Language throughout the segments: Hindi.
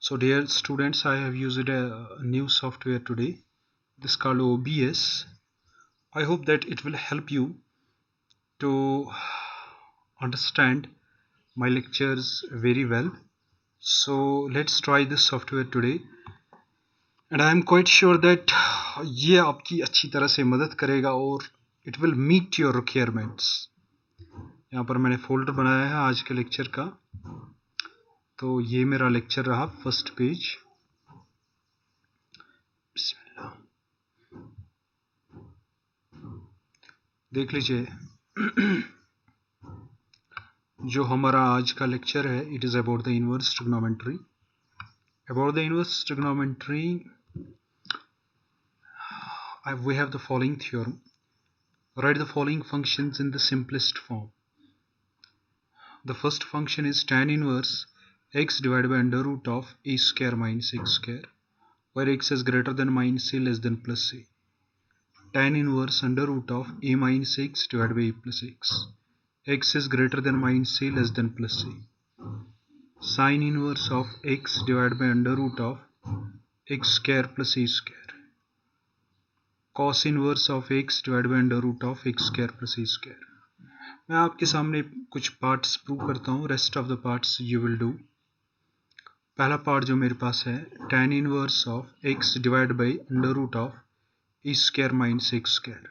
So dear students, I have used a new software today. This is called OBS. I hope that it will help you to understand my lectures very well. So let's try this software today. And I am quite sure that ये आपकी अच्छी तरह से मदद करेगा और it will meet your requirements. यहाँ पर मैंने फोल्डर बनाया है आज के लेक्चर का. तो ये मेरा लेक्चर रहा फर्स्ट पेज. देख लीजिए जो हमारा आज का लेक्चर है, it is about the inverse trigonometry. About the inverse trigonometry, we have the following theorem. Write the following functions in the simplest form. The first function is tan inverse x divided by under root of a square minus x square, where x is greater than minus a less than plus a. Tan inverse under root of a minus x divided by a plus x. X is greater than minus a less than plus a. Sin inverse of x divided by under root of x square plus a square. Cos inverse of x divided by under root of x square plus a square. मैं आपके सामने कुछ पार्ट्स प्रूव करता हूँ. Rest of the parts you will do. पहला पार्ट जो मेरे पास है, tan inverse of x divide by under root of a square minus x square.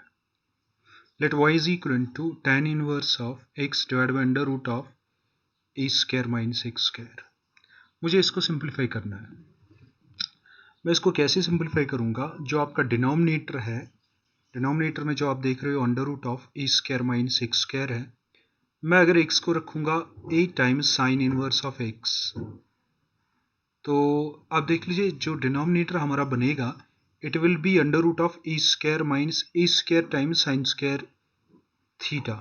Let y is equal to tan inverse of x divide by under root of a square minus x square. मुझे इसको सिंप्लीफाई करना है. मैं इसको कैसे सिंप्लीफाई करूंगा? जो आपका डिनोमिनेटर है, डिनोमिनेटर में जो आप देख रहे हो under root of a square minus x square है. मैं अगर x को रखूंगा a times sine inverse of x, तो आप देख लीजिए जो डिनोमिनेटर हमारा बनेगा, it will be under root of a square minus a square times sine square theta.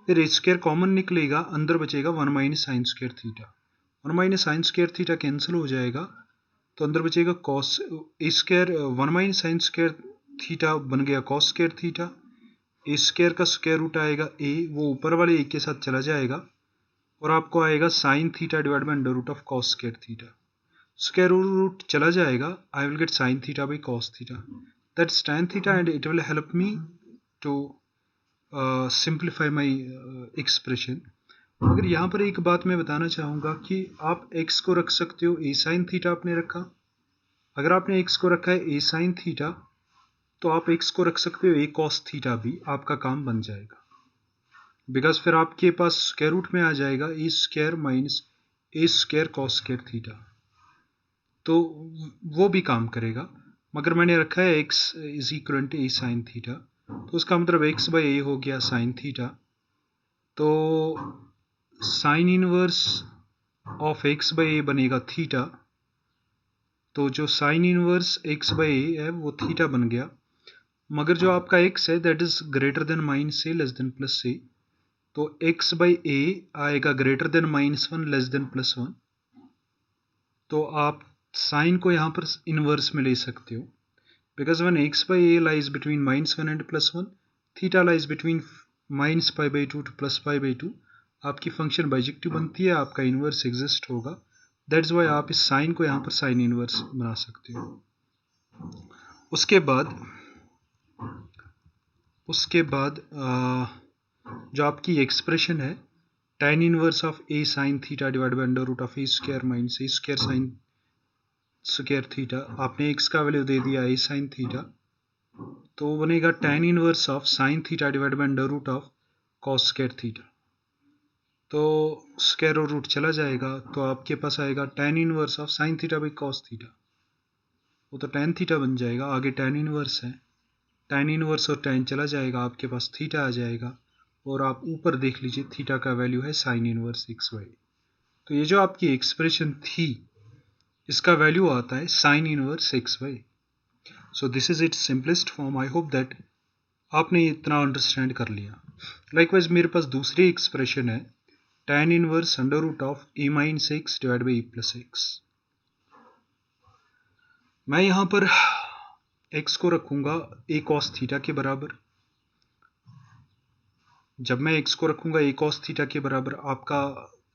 फिर ए स्क्वायर कॉमन निकलेगा, अंदर बचेगा 1 minus sine square theta. 1 minus sine square theta cancel हो जाएगा, तो अंदर बचेगा cos A square. 1 minus sine square theta बन गया cos square theta. A square का स्क्वायर रूट आएगा ए, वो ऊपर वाले ए के साथ चला जाएगा और आपको आएगा sine theta divide by under root of cos square theta. Square root चला जाएगा, I will get sine theta by cos theta. That's tan theta and it will help me to simplify my expression. मगर यहाँ पर एक बात मैं बताना चाहूँगा कि आप x को रख सकते हो a साइन थीटा आपने रखा. अगर आपने x को रखा है a साइन थीटा, तो आप x को रख सकते हो a cos थीटा भी, आपका काम बन जाएगा. बिकॉज फिर आपके पास स्क्वायर रूट में आ जाएगा ए square minus a square cos square theta, तो वो भी काम करेगा. मगर मैंने रखा है x is equal to A sine theta, तो उसका मतलब x बाई ए हो गया साइन थीटा. तो sine inverse of x by A बनेगा थीटा. तो जो sine inverse x by A है वो थीटा बन गया. मगर जो आपका x है that is greater than minus A less than plus A, तो x बाई ए आएगा greater than minus 1 less than plus 1. तो आप साइन को यहाँ पर इनवर्स में ले सकते हो, because one x by A lies between minus 1 and plus 1, theta lies between minus pi by 2 two plus pi by 2. आपकी फंक्शन बाइजेक्टिव बनती है, आपका इनवर्स एग्जिस्ट होगा. दैट्स वाई आप इस साइन को यहाँ पर साइन इनवर्स बना सकते हो. उसके बाद जो आपकी एक्सप्रेशन है tan inverse of a sine theta divide by under root of a square minus a square sine square theta, आपने x का वैल्यू दे दिया a साइन थीटा, तो बनेगा tan inverse of sine theta divide by under root of cos square theta. तो स्क्वायर और रूट चला जाएगा, तो आपके पास आएगा tan inverse of sine theta by cos theta, वो तो tan थीटा बन जाएगा. आगे tan इनवर्स है, tan इनवर्स और tan चला जाएगा, आपके पास थीटा आ जाएगा. और आप ऊपर देख लीजिए थीटा का वैल्यू है साइन इनवर्स एक्स वाई. तो ये जो आपकी एक्सप्रेशन थी, इसका वैल्यू आता है sine inverse x y. So this is its simplest form. I hope that आपने इतना अंडरस्टैंड कर लिया. लाइकवाइज मेरे पास दूसरी एक्सप्रेशन है tan inverse under root of a minus x divide by a plus x. मैं यहाँ पर x को रखूंगा a cos थीटा के बराबर. जब मैं x को रखूंगा a cos थीटा के बराबर, आपका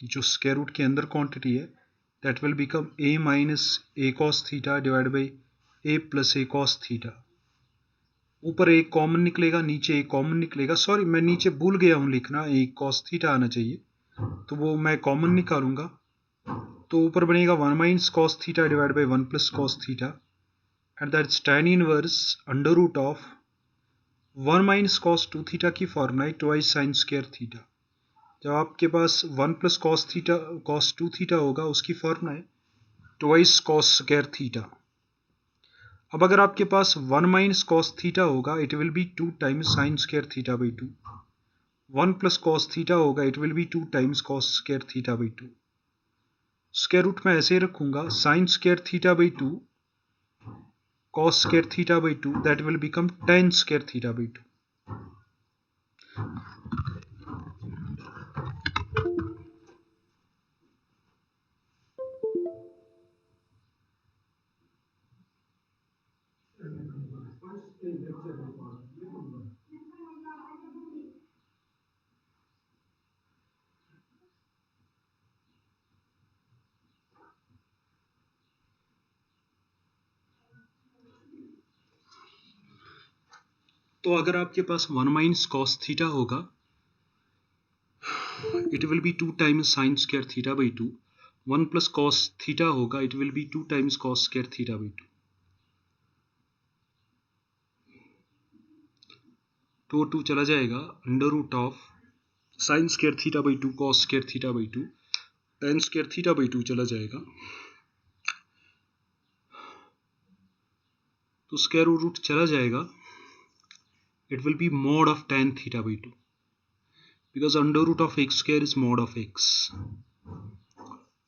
जो स्क्वायर रूट के अंदर क्वांटिटी है that will become a minus a cos theta divided by a plus a cos theta. ऊपर एक कॉमन निकलेगा, नीचे एक कॉमन निकलेगा. सॉरी, मैं नीचे भूल गया हूँ लिखना, एक cos थीटा आना चाहिए, तो वो मैं कॉमन निकालूंगा. तो ऊपर बनेगा 1 minus cos theta divide by 1 plus cos theta, and that's tan inverse under root of 1 minus cos 2 theta की फॉर्मूला है ट्वाइस साइन स्क्वायर थीटा. जब आपके पास 1 प्लस cos 2 थीटा होगा, उसकी फॉर्मूला है ट्वाइस cos स्क्वायर थीटा. अब अगर आपके पास 1 माइनस cos थीटा होगा, it will be 2 times sine square theta by 2. 1 plus cos theta होगा, it will be 2 times cos square theta by 2. Square root में ऐसे ही रखूंगा, sine square theta by 2 cos square theta by 2, that will become tan square theta by 2. तो अगर आपके पास 1 माइनस cos थीटा होगा, it will be 2 times sine square theta by 2. 1 plus cos theta होगा, it will be 2 times cos square theta by 2. 2 चला जाएगा, under root of sine square theta by 2 cos square theta by 2, tan square theta by 2 चला जाएगा. तो स्क्वायर रूट चला जाएगा, it will be mod of tan theta by 2, because under root of x square is mod of x.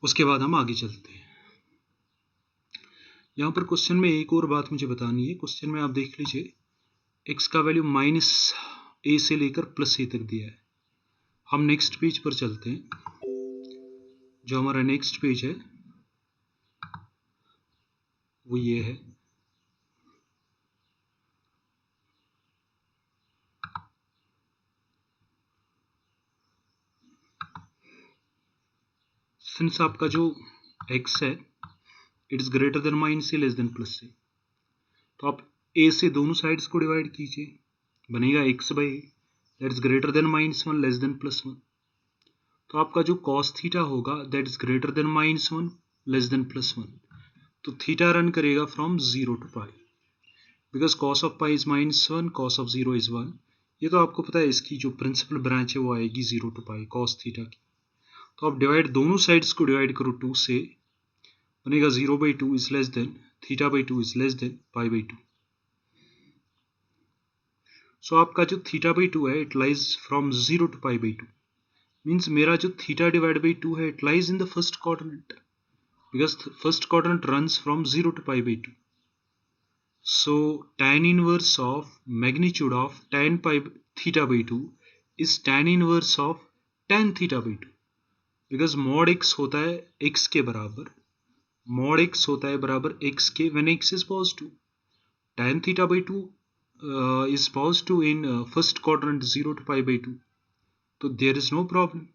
उसके बाद हम आगे चलते हैं. यहाँ पर क्वेश्चन में एक और बात मुझे बतानी है. क्वेश्चन में आप देख लीजिए, x का वैल्यू माइनस a से लेकर प्लस a तक दिया है. हम नेक्स्ट पेज पर चलते हैं. जो हमारा नेक्स्ट पेज है वो ये है. सिंस आपका जो x है it is greater than minus A less than plus A, तो आप a से दोनों साइड्स को डिवाइड कीजिए, बनेगा x by a that is greater than minus 1 less than plus 1. तो आपका जो cos थीटा होगा that is greater than minus 1 less than plus 1. तो थीटा रन करेगा from 0 to pi, because cos of pi is minus 1, cos of 0 is 1. ये तो आपको पता है, इसकी जो प्रिंसिपल ब्रांच है वो आएगी 0 टू पाई cos थीटा की. तो आप डिवाइड दोनों साइड्स को डिवाइड करो 2 से, बनेगा 0 by 2 is less than theta by 2 is less than pi by 2. So आपका जो थीटा बाई 2 है it lies from 0 to pi by 2. Means मेरा जो थीटा डिवाइड बाई 2 है it lies in the first quadrant, because first quadrant runs from 0 to pi by 2. So tan inverse of magnitude of tan pi theta by 2 is tan inverse of tan theta by 2, because mod x होता है x के बराबर, मॉड x होता है बराबर x के when x is positive. tan theta by 2 is positive in first quadrant 0 to pi by 2, तो there is no problem.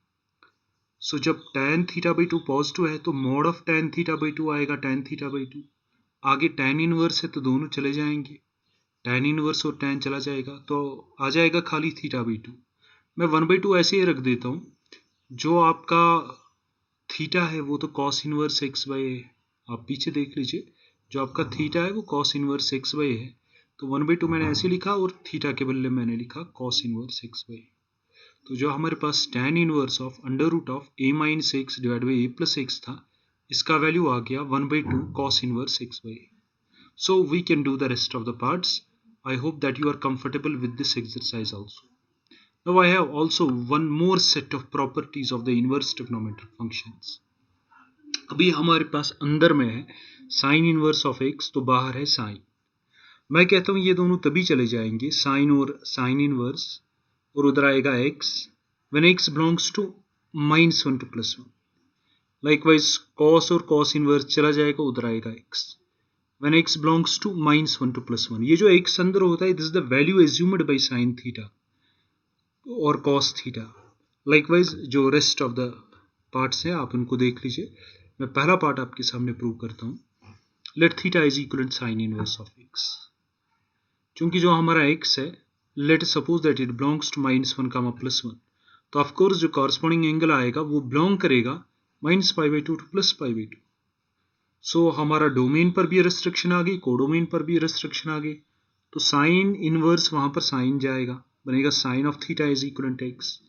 So जब tan थीटा बाई 2 पॉजिटिव है तो mod of tan theta by 2 आएगा tan थीटा बाई 2. आगे tan इनवर्स है तो दोनों चले जाएंगे, tan इनवर्स और tan चला जाएगा, तो आ जाएगा खाली थीटा बाई 2. मैं 1 बाई 2 ऐसे ही रख देता हूँ. जो आपका थीटा है वो तो cos इनवर्स x बाई है, आप पीछे देख लीजिए, जो आपका थीटा है वो cos इनवर्स x बाई है. तो 1 बाई 2 मैंने ऐसे लिखा और थीटा के बदले मैंने लिखा cos इनवर्स x बाई. तो जो हमारे पास tan inverse of under root of a minus x divide by a plus x था, इसका वैल्यू आ गया 1 by 2 cos inverse x by. So we can do the rest of the parts. I hope that you are comfortable with this exercise also. Now I have also one more set of properties of the inverse trigonometric functions. अभी हमारे पास अंदर में है साइन इनवर्स ऑफ x, तो बाहर है साइन. मैं कहता हूं ये दोनों तभी चले जाएंगे, साइन और साइन इनवर्स, और उधर आएगा x when x belongs to -1 to +1. Likewise cos और cos इनवर्स चला जाएगा, उधर आएगा x when x belongs to -1 to +1. ये जो x अंदर होता है this is the value assumed by sine theta और cos थीटा. लाइकवाइज जो रेस्ट ऑफ द पार्ट्स है आप उनको देख लीजिए. मैं पहला पार्ट आपके सामने प्रूव करता हूँ. Let theta is equal sine inverse of x. चूंकि जो हमारा एक्स है, let suppose that it belongs to -1 comma +1, तो ऑफकोर्स जो कॉरस्पॉन्डिंग एंगल आएगा वो बिलोंग करेगा -π/2 टू +π/2. सो हमारा डोमेन पर भी रेस्ट्रिक्शन आ गई, कोडोमेन पर भी रेस्ट्रिक्शन आ गई. तो साइन इनवर्स वहां पर साइन जाएगा, बनेगा sine of theta is equal to x.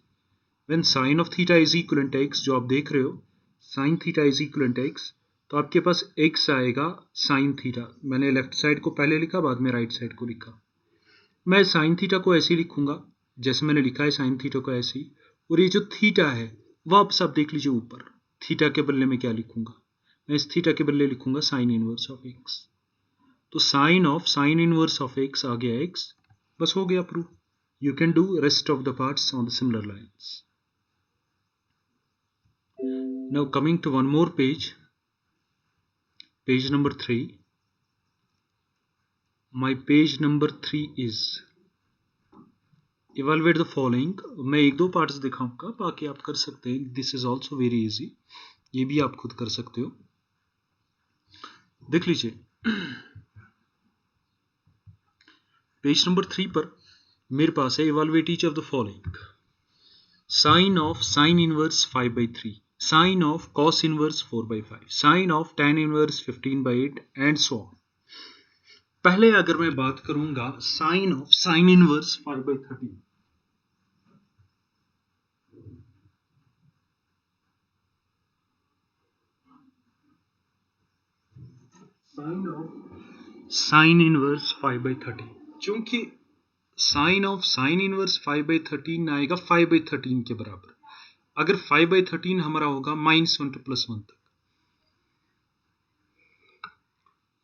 When sine of theta is equal to x, जो आप देख रहे हो sine theta is equal to x, तो आपके पास एक्स आएगा साइन थीटा. मैंने लेफ्ट साइड को पहले लिखा, बाद में राइट साइड को लिखा. मैं साइन थीटा को ऐसे लिखूंगा जैसे मैंने लिखा है साइन थीटा को ऐसे ही. और ये जो थीटा है वापस आप देख लीजिए ऊपर, थीटा के बदले में क्या लिखूंगा, मैं इस थीटा के बदले लिखूंगा साइन इनवर्स ऑफ एक्स. तो साइन इनवर्स ऑफ एक्स आ गया एक्स. बस हो गया proof. You can do rest of the parts on the similar lines. Now coming to one more page, page number 3. My page number 3 is evaluate the following. मैं एक दो पार्ट्स दिखाऊंगा, बाकी आप कर सकते हैं. This is also very easy, ये भी आप खुद कर सकते हो. देख लीजिए पेज नंबर 3 पर मेरे पास है evaluate each of the following. Sine of sine inverse 5/3, sine of cos inverse 4/5, sine of tan inverse 15/8 and so on. पहले अगर मैं बात करूंगा sine of sine inverse 5/13, sine of sine inverse 5/13, चूंकि साइन ऑफ साइन इनवर्स 5/13 आएगा 5/13 के बराबर. अगर 5/13 हमारा होगा -1 टू +1 तक,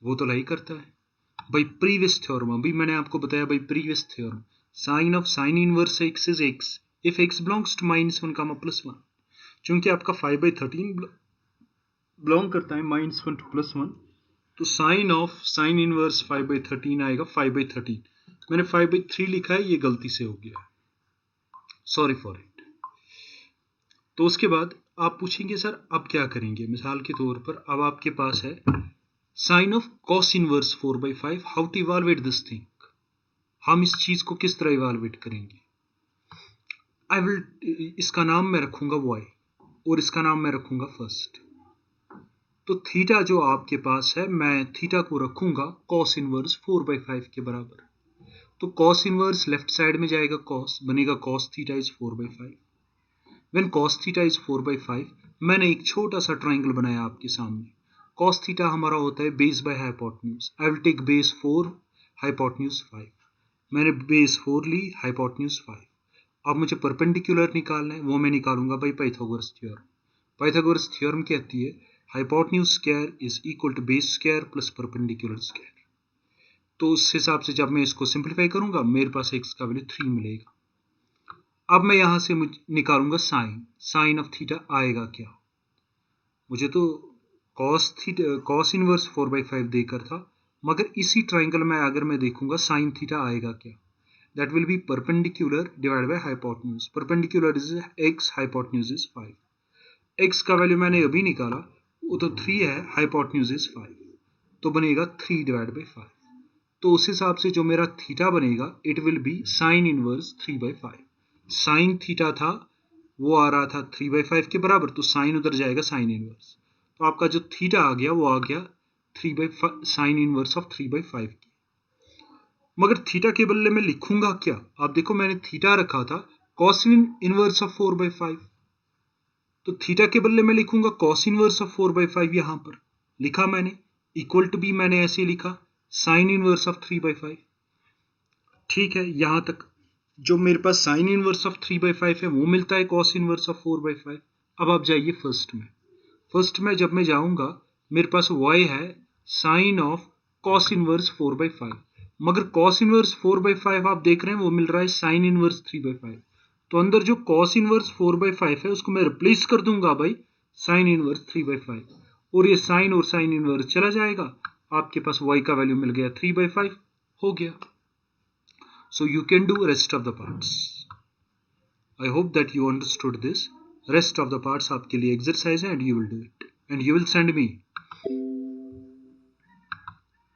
वो तो लाई करता है भाई प्रीवियस थ्योरम. अभी मैंने आपको बताया भाई previous theorem, sine of sine inverse x is x if x belongs to -1 comma +1. चूंकि आपका 5/13 बिलोंग करता है -1 टू +1, तो साइन ऑफ साइन इनवर्स 5/13 आएगा 5/13. मैंने 5/3 लिखा है, ये गलती से हो गया, सॉरी फॉर इट. तो उसके बाद आप पूछेंगे सर अब क्या करेंगे. मिसाल के तौर पर अब आपके पास है sine of cos inverse 4/5, how to evaluate this thing. हम इस चीज को किस तरह इवैल्यूएट करेंगे. आई विल, इसका नाम मैं रखूंगा y और इसका नाम मैं रखूंगा फर्स्ट. तो थीटा जो आपके पास है, मैं थीटा को रखूंगा कॉस इनवर्स 4/5 के बराबर. तो कॉस इनवर्स लेफ्ट साइड में जाएगा, कॉस बनेगा cos theta is 4/5. When cos theta is 4/5, मैंने एक छोटा सा ट्राइंगल बनाया आपके सामने. कॉस थीटा हमारा होता है base by hypotenuse. I will take base 4, hypotenuse 5. मैंने बेस 4 ली, हाइपोटेन्यूज 5. अब मुझे परपेंडिकुलर निकालना है, वो मैं निकालूंगा by Pythagoras theorem. Pythagoras theorem कहती है hypotenuse square is equal to base square plus perpendicular square. तो उस हिसाब से जब मैं इसको सिंप्लीफाई करूंगा, मेरे पास x का वैल्यू 3 मिलेगा. अब मैं यहां से निकालूंगा साइन. साइन ऑफ थीटा आएगा क्या, मुझे तो कॉस थीटा कॉस इनवर्स 4/5 देकर था, मगर इसी ट्राइंगल में अगर मैं देखूंगा साइन थीटा आएगा क्या. That will be perpendicular divide by hypotenuse. Perpendicular is x, hypotenuse is 5. x का वैल्यू मैंने अभी निकाला, वो तो 3 है, हाइपोटेन्यूज इज 5, तो बनेगा 3 डिवाइड बाय 5. तो उस हिसाब से जो मेरा थीटा बनेगा, it will B sine inverse 3/5. Sine theta था वो आ रहा था 3/5 के बराबर, तो साइन उधर जाएगा साइन इनवर्स. तो आपका जो थीटा आ गया वो आ गया 3/5, साइन इनवर्स ऑफ 3/5 की. मगर थीटा के बदले में लिखूंगा क्या. आप देखो मैंने थीटा रखा था कॉस इनवर्स ऑफ 4/5, तो थीटा के बदले में लिखूंगा कॉस इनवर्स ऑफ 4/5. यहां पर लिखा मैंने, इक्वल टू भी मैंने ऐसे लिखा साइन इनवर्स ऑफ 3/5. ठीक है, यहां तक जो मेरे पास साइन इनवर्स ऑफ 3/5 है वो मिलता है कॉस इनवर्स ऑफ 4/5. अब आप जाइए फर्स्ट में. फर्स्ट में जब मैं जाऊंगा, मेरे पास y है साइन ऑफ कॉस इनवर्स 4/5, मगर कॉस इनवर्स 4/5 आप देख रहे हैं वो मिल रहा है साइन इनवर्स 3/5. तो अंदर जो कॉस इनवर्स 4/5 है उसको मैं रिप्लेस कर दूंगा भाई साइन इनवर्स 3/5, और ये साइन और साइन इनवर्स चला जाएगा. आपके पास y का वैल्यू मिल गया 3/5, हो गया. So you can do rest of the parts. I hope that you understood this. Rest of the parts आपके लिए exercise है and you will do it. And you will send me.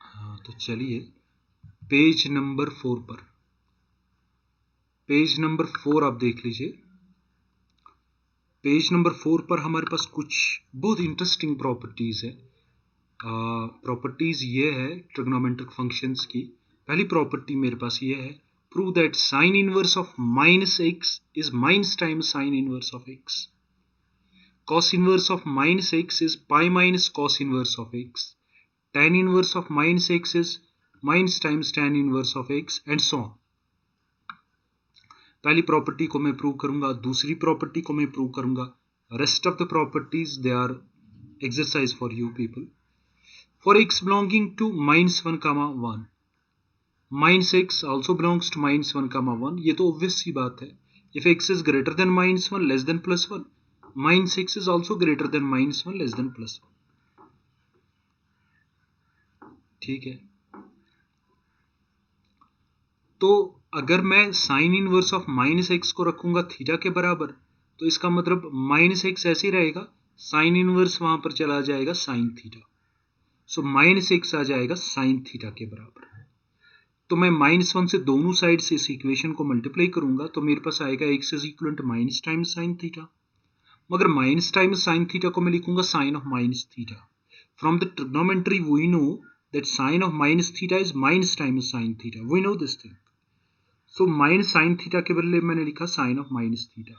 हाँ तो चलिए पेज नंबर 4 पर, पेज नंबर 4 आप देख लीजिए। पेज नंबर 4 पर हमारे पास कुछ बहुत इंटरेस्टिंग प्रॉपर्टीज है। प्रॉपर्टीज ये है ट्रिग्नोमेट्रिक फंक्शंस की। पहली प्रॉपर्टी मेरे पास ये है, prove that sine inverse of minus X is minus times sine inverse of x. cos inverse of minus x is pi minus cos inverse of x. Tan inverse of minus x is minus times tan inverse of x and so on. पहली प्रॉपर्टी को मैं प्रूव करूंगा, दूसरी प्रॉपर्टी को मैं प्रूव करूंगा। Rest of the properties they are exercise for you people. For x belonging to -1, minus x also belongs to -1, ये तो ऑब्वियस सी बात है। if x is greater than -1 less than +1, minus x is also greater than -1 less than +1। ठीक है, तो अगर मैं sign inverse of minus x को रखूंगा थीटा के बराबर, तो इसका मतलब माइनस एक्स ऐसे रहेगा, साइन इनवर्स वहां पर चला जाएगा sine theta, so minus X आ जाएगा साइन थीटा के बराबर। तो मैं -1 से दोनों साइड से इस इक्वेशन को मल्टीप्लाई करूंगा तो मेरे पास आएगा x is equal to minus times sine theta. मगर माइनस टाइम्स साइन थीटा को मैं लिखूंगा sine of minus theta. From the trigonometry we know that sine of minus theta is minus times sine theta, we know this thing. So minus sine theta के बदले मैंने लिखा साइन ऑफ माइनस थीटा।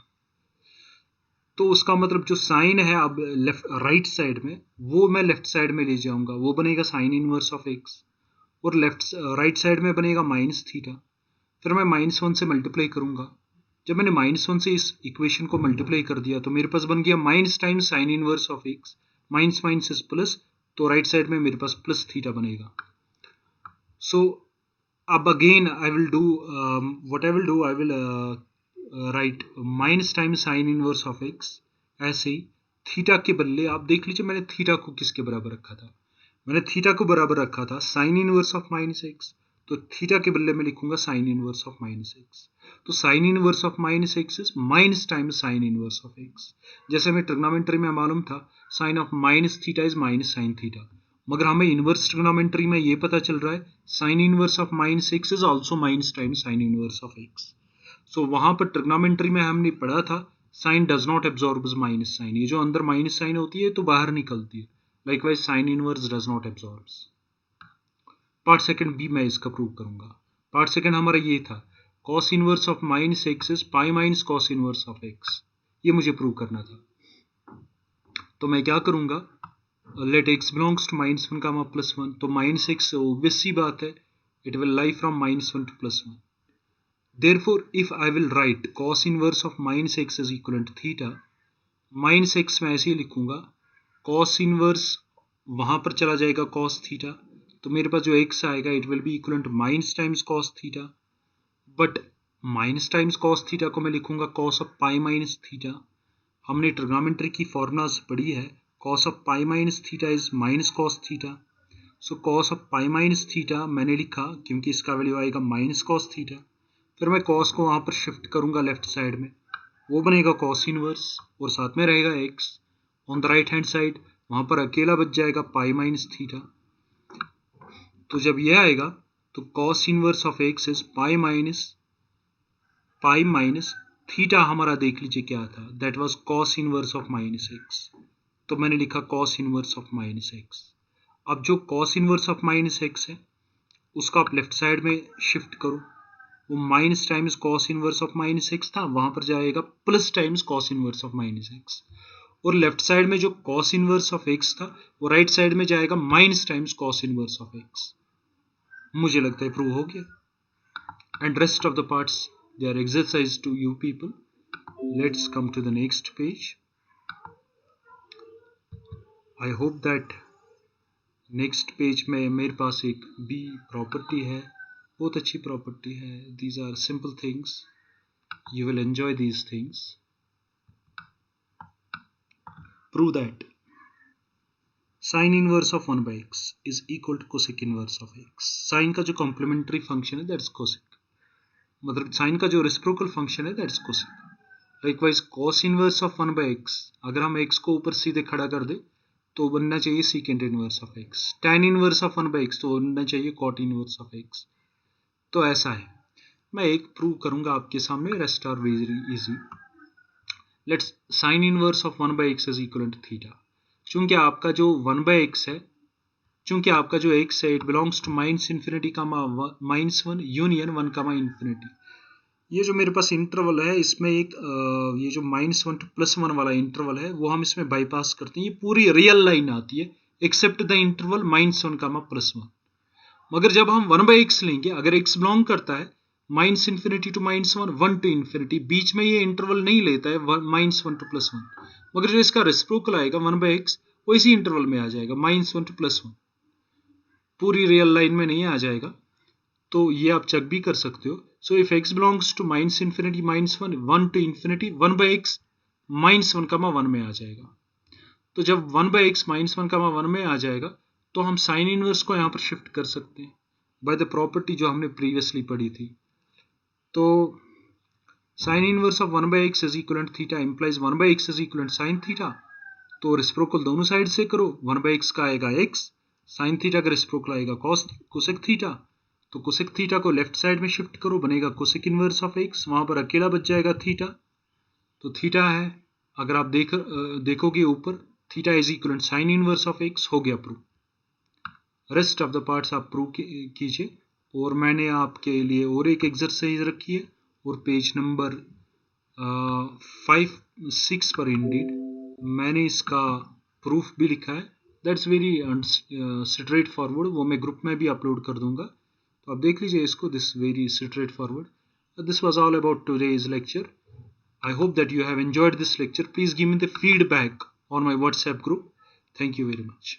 तो उसका मतलब जो साइन है अब लेफ्ट राइट साइड में, वो मैं लेफ्ट साइड में ले जाऊंगा, वो बनेगा साइन इनवर्स ऑफ एक्स, और लेफ्ट राइट साइड में बनेगा माइनस थीटा। फिर मैं -1 से मल्टीप्लाई करूंगा। जब मैंने -1 से इस इक्वेशन को मल्टीप्लाई कर दिया तो मेरे पास बन गया minus times sine inverse of x, minus minus is plus, तो राइट साइड में मेरे पास प्लस थीटा बनेगा। सो अब again I will do what I will do, I will write minus times sine inverse of x. ऐसे ही थीटा के बदले आप देख लीजिए मैंने थीटा को किसके बराबर रखा था, मैंने थीटा को बराबर रखा था sine inverse of minus X, तो थीटा के बदले में लिखूंगा sine inverse of minus X. तो sine inverse of minus X is minus times sine inverse of X. जैसे हमें ट्रिग्नोमेट्री में मालूम था sine of minus theta is minus sine theta, मगर हमें इनवर्स ट्रिग्नोमेट्री में ये पता चल रहा है sine inverse of minus X is also minus times sine inverse of X. So वहां पर ट्रिग्नोमेट्री में हमने पढ़ा था sine does not absorb minus sine, ये जो अंदर माइनस साइन होती है तो बाहर निकलती है, likewise sine inverse does not absorb. Part second भी मैं इसका प्रूव करूंगा। पार्ट सेकंड हमारा ये था cos inverse of minus X is pi minus cos inverse of x, ये मुझे प्रूव करना था। तो मैं क्या करूंगा, लेट x बिलोंग्स टू -1, +1, तो माइनस एक्स ऑब्वियस सी बात है it will lie from -1 to +1। Therefore, if I will write cos inverse of minus x is equivalent to theta, minus x मैं ऐसे ही लिखूंगा, cos inverse वहां पर चला जाएगा cos थीटा, तो मेरे पास जो x आएगा it will be equal to minus times cos theta, but minus times cos theta को मैं लिखूंगा cos of pi minus theta. हमने ट्रिग्नोमेट्री की फॉर्मूलाज पढ़ी है, cos of pi minus theta is minus cos theta, so cos of pi minus theta मैंने लिखा क्योंकि इसका वैल्यू आएगा माइनस cos थीटा। फिर मैं cos को वहां पर शिफ्ट करूंगा लेफ्ट साइड में, वो बनेगा cos इनवर्स और साथ में रहेगा x on the right hand side, वहां पर अकेला बच जाएगा पाई माइनस थीटा। तो जब ये आएगा तो cos inverse of x is pi minus theta, हमारा देख लीजिए क्या था, that was cos inverse of minus x, तो मैंने लिखा cos inverse of minus x। अब जो cos inverse of minus x है उसका आप लेफ्ट साइड में शिफ्ट करो, वो minus times cos inverse of minus x था, वहां पर जाएगा plus times cos inverse of minus x, और लेफ्ट साइड में जो cos इनवर्स ऑफ एक्स था वो राइट साइड में जाएगा minus times cos inverse of x. मुझे लगता है प्रूव हो गया। And rest of the parts they are exercise to you people. Let's come to the next page. I hope that next page में मेरे पास एक बी प्रॉपर्टी है, बहुत अच्छी प्रॉपर्टी है। These are simple things, you will enjoy these things. Prove that sin inverse of 1 by x is equal to cosec inverse of x. sin का जो कॉम्प्लीमेंट्री फंक्शन है दैट्स cosec, मतलब sin का जो रेसिप्रोकल फंक्शन है that's cosec। Likewise cos inverse of 1 by x, अगर हम x को ऊपर सीधे खड़ा कर दे तो बनना चाहिए secant inverse of x. tan inverse of 1/x तो बनना चाहिए cot इनवर्स ऑफ x। तो ऐसा है। मैं एक प्रूव करूंगा आपके सामने, rest are very easy. Let's sine inverse of 1/x is equal to theta. चूंकि आपका जो 1/x है, चूंकि आपका जो x है, it belongs to minus infinity -1 union 1 infinity. ये जो मेरे पास इंटरवल है, इसमें एक ये जो -1 टू +1 वाला इंटरवल है, वो हम इसमें बाईपास करते हैं। ये पूरी रियल लाइन आती है एक्सेप्ट द इंटरवल -1 +1। मगर जब हम 1/x लेंगे, अगर x बिलोंग करता है minus infinity to -1, 1 to infinity, बीच में ये इंटरवल नहीं लेता है -1 टू +1, मगर जो इसका रेसिप्रोकल आएगा 1/x, वो इसी इंटरवल में आ जाएगा -1 टू +1, पूरी रियल लाइन में नहीं आ जाएगा। तो ये आप चेक भी कर सकते हो। So if x belongs to minus infinity -1, 1 to infinity, 1/x -1, में आ जाएगा। तो जब 1/x -1, में आ जाएगा, तो हम साइन इनवर्स को यहाँ पर शिफ्ट कर सकते हैं बाय द प्रॉपर्टी जो हमने प्रीवियसली पढ़ी थी। तो sine inverse of 1/x is equal to theta implies 1/x is equal to sine theta. तो रेसिप्रोकल दोनों साइड से करो, 1/x का आएगा x, साइन थीटा का रेसिप्रोकल आएगा कोसेक थीटा। तो कोसेक थीटा को लेफ्ट साइड में शिफ्ट करो, बनेगा कोसेक इनवर्स ऑफ x, वहां पर अकेला बच जाएगा थीटा। तो थीटा है, अगर आप देखोगे ऊपर, theta is equal to sine inverse of x। हो गया prove. Rest of the parts आप प्रूव कीजिए। और मैंने आपके लिए और एक एक्सरसाइज रखी है, और पेज नंबर 5-6 पर इंडीड मैंने इसका प्रूफ भी लिखा है। दैट्स वेरी स्ट्रेट फॉरवर्ड, वो मैं ग्रुप में भी अपलोड कर दूंगा, तो आप देख लीजिए इसको। This very straight forward. This was all about today's lecture. I hope that you have enjoyed this lecture. Please give me the feedback on my WhatsApp group. Thank you very much.